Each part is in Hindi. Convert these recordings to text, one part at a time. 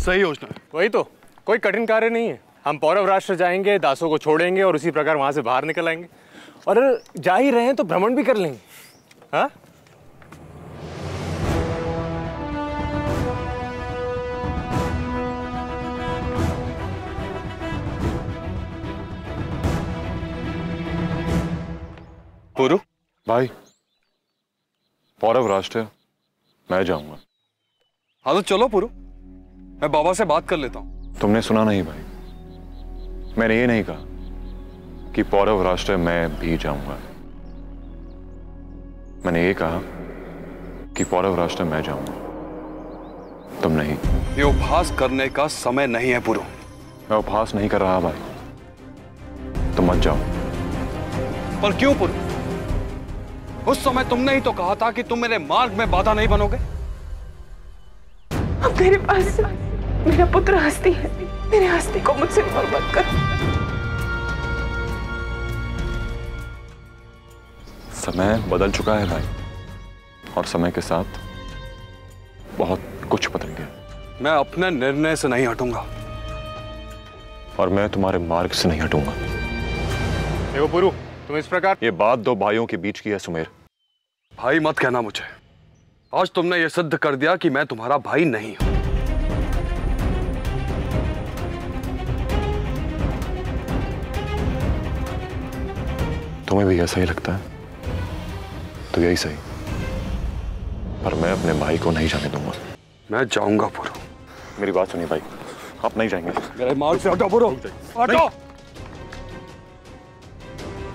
सही योजना है। वही तो, कोई कठिन कार्य नहीं है। हम पौरव राष्ट्र जाएंगे, दासों को छोड़ेंगे और उसी प्रकार वहां से बाहर निकल आएंगे। और जा ही रहे हैं तो भ्रमण भी कर लेंगे। हाँ, पुरु भाई, पौरव राष्ट्र मैं जाऊंगा। हाँ तो चलो पुरु, मैं बाबा से बात कर लेता हूँ। तुमने सुना नहीं भाई, मैंने ये नहीं कहा कि पौरव राष्ट्र मैं भी जाऊंगा। मैंने ये कहा कि पौरव राष्ट्र मैं जाऊंगा, तुम नहीं। ये उपहास करने का समय नहीं है पुरु। मैं उपहास नहीं कर रहा भाई, तुम मत जाओ। पर क्यों पुरु? उस समय तुमने ही तो कहा था कि तुम मेरे मार्ग में बाधा नहीं बनोगे। अब मेरे पास मेरा पुत्र हस्ती है, मेरे हस्ती को मुझसे दूर मत कर। समय बदल चुका है भाई, और समय के साथ बहुत कुछ बदल गया। मैं अपने निर्णय से नहीं हटूंगा, और मैं तुम्हारे मार्ग से नहीं हटूंगा। देखो पुरु, तुम इस प्रकार, ये बात दो भाइयों के बीच की है सुमेर। भाई मत कहना मुझे। आज तुमने ये सिद्ध कर दिया कि मैं तुम्हारा भाई नहीं हूं। तुम्हें भी ऐसा ही लगता है तो यही सही, पर मैं अपने भाई को नहीं जाने दूंगा। मैं जाऊंगा पुरु। मेरी बात सुनिए भाई, आप नहीं जाएंगे। मेरे मार्ग से हटो पुरु, हटो।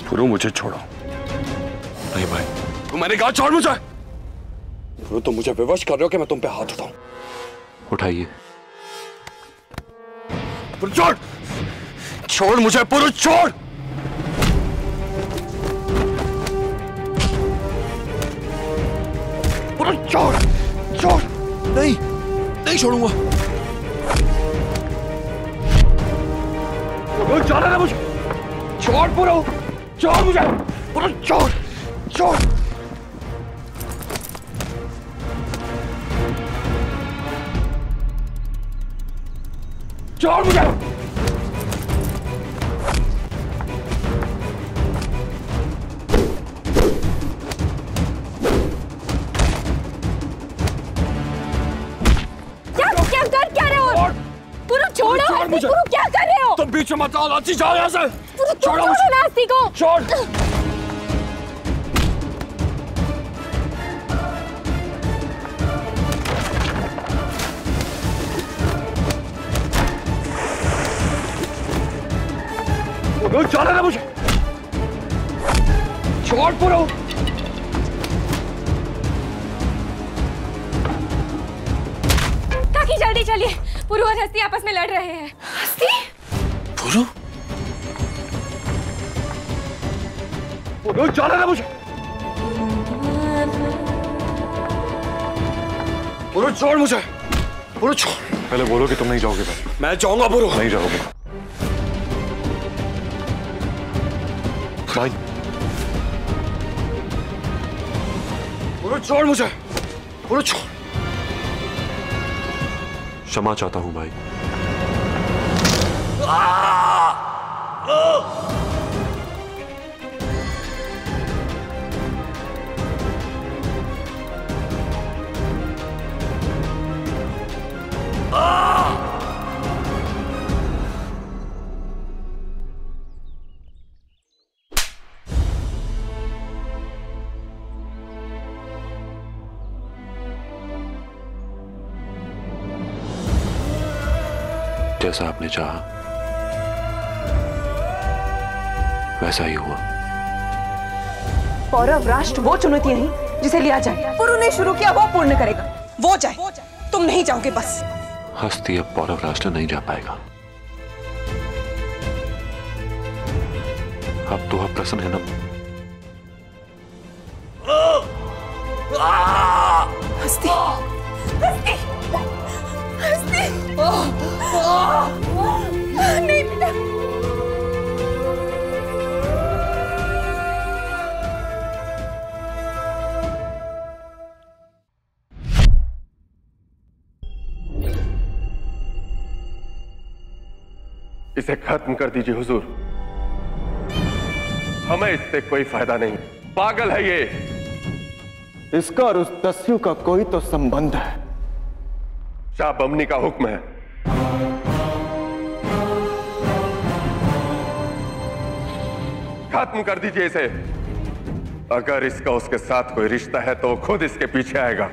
पुरु मुझे छोड़ो। नहीं भाई, तुम मैंने कहा छोड़ मुझे। पुरु तुम मुझे विवश कर रहे हो कि मैं तुम पे हाथ उठाऊं। उठाइए। पुरु छोड़, छोड़ मुझे पुरु, छोड़। पुरु छोड़, छोड़। नहीं, नहीं छोड़ूंगा। पुरु छोड़ ना मुझे, छोड़ पुरु, छोड़ मुझे, पुरु छोड़, छोड़। छोड़ मुझे। क्या रहे हो? पुरु छोड़ो, पुरु क्या कर रहे हो? तुम बीच में मत आओ, लाची जाओ यहाँ से। छोड़ो नास्ती को। छोड़। छोड़ ना मुझे, छोड़ पुरु। काकी जल्दी चलिए, पुरु और हस्ती आपस में लड़ रहे हैं। हस्ती? पुरु? पुरु छोड़ ना मुझे, पुरु छोड़ मुझे, पुरु छोड़। पहले बोलो कि तुम नहीं जाओगे भाई। मैं जाऊंगा पुरु। नहीं जाओगे भाई। पुरु छोड़ मुझे, पुरु छोड़। क्षमा चाहता हूं भाई। जैसा आपने चाहा वैसा ही हुआ। पौरव राष्ट्र वो चुनौती नहीं जिसे लिया जाए। पुरु ने शुरू किया वो पूर्ण करेगा। वो जाए, तुम नहीं जाओगे बस। हस्ती अब पौरव राष्ट्र नहीं जा पाएगा। अब तो आप प्रसन्न है ना? हस्ती, हस्ती, हस्ती। नहीं बेटा। इसे खत्म कर दीजिए हुजूर। हमें इससे कोई फायदा नहीं। पागल है ये। इसका और उस दस्यु का कोई तो संबंध है। शाह बमनी का हुक्म है। खत्म कर दीजिए इसे। अगर इसका उसके साथ कोई रिश्ता है तो खुद इसके पीछे आएगा।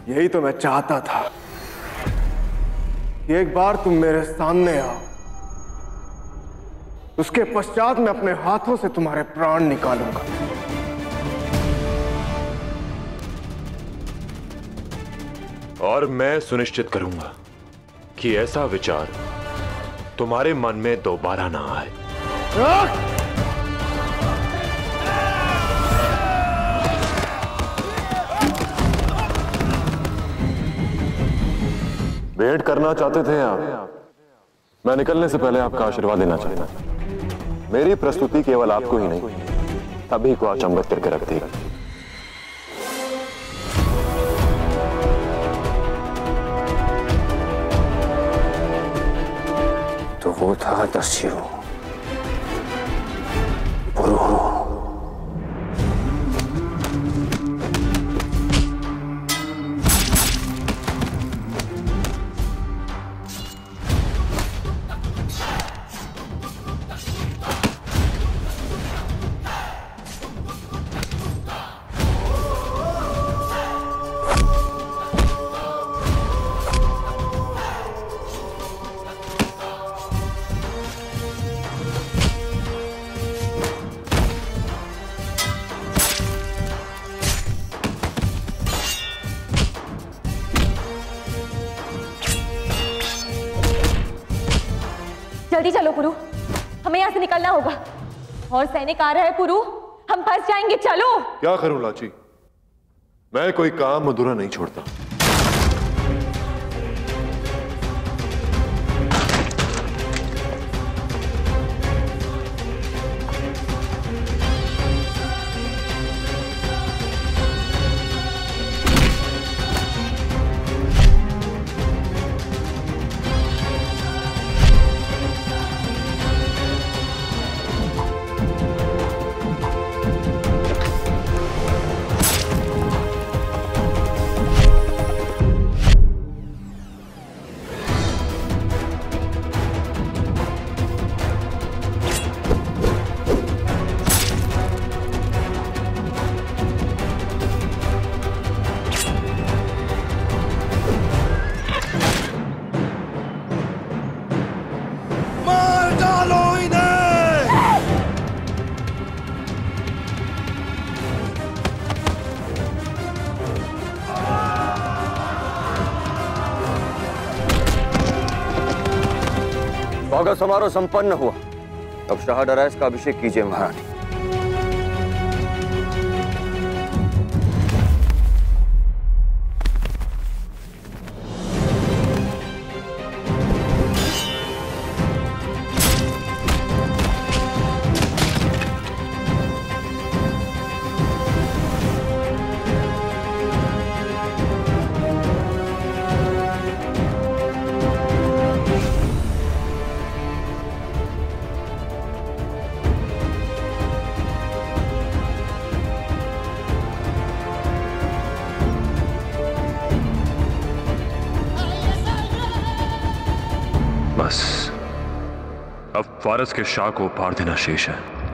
यही तो मैं चाहता था कि एक बार तुम मेरे सामने आओ, उसके पश्चात मैं अपने हाथों से तुम्हारे प्राण निकालूंगा। और मैं सुनिश्चित करूंगा कि ऐसा विचार तुम्हारे मन में दोबारा ना आए। भेंट करना चाहते थे आप। मैं निकलने से पहले आपका आशीर्वाद लेना चाहता हूं। मेरी प्रस्तुति केवल आपको ही नहीं, सभी को अचंभित करके रख देगी। तो वो था दस्यु, पुरु। जल्दी चलो पुरु, हमें यहाँ से निकलना होगा। और सैनिक आ रहा है पुरु, हम फंस जाएंगे। चलो। क्या करूं लाची, मैं कोई काम अधूरा नहीं छोड़ता। स्वागत समारोह संपन्न हुआ। अब शाह डराइस का अभिषेक कीजिए महारानी। अब फारस के शाह को पार देना शेष है।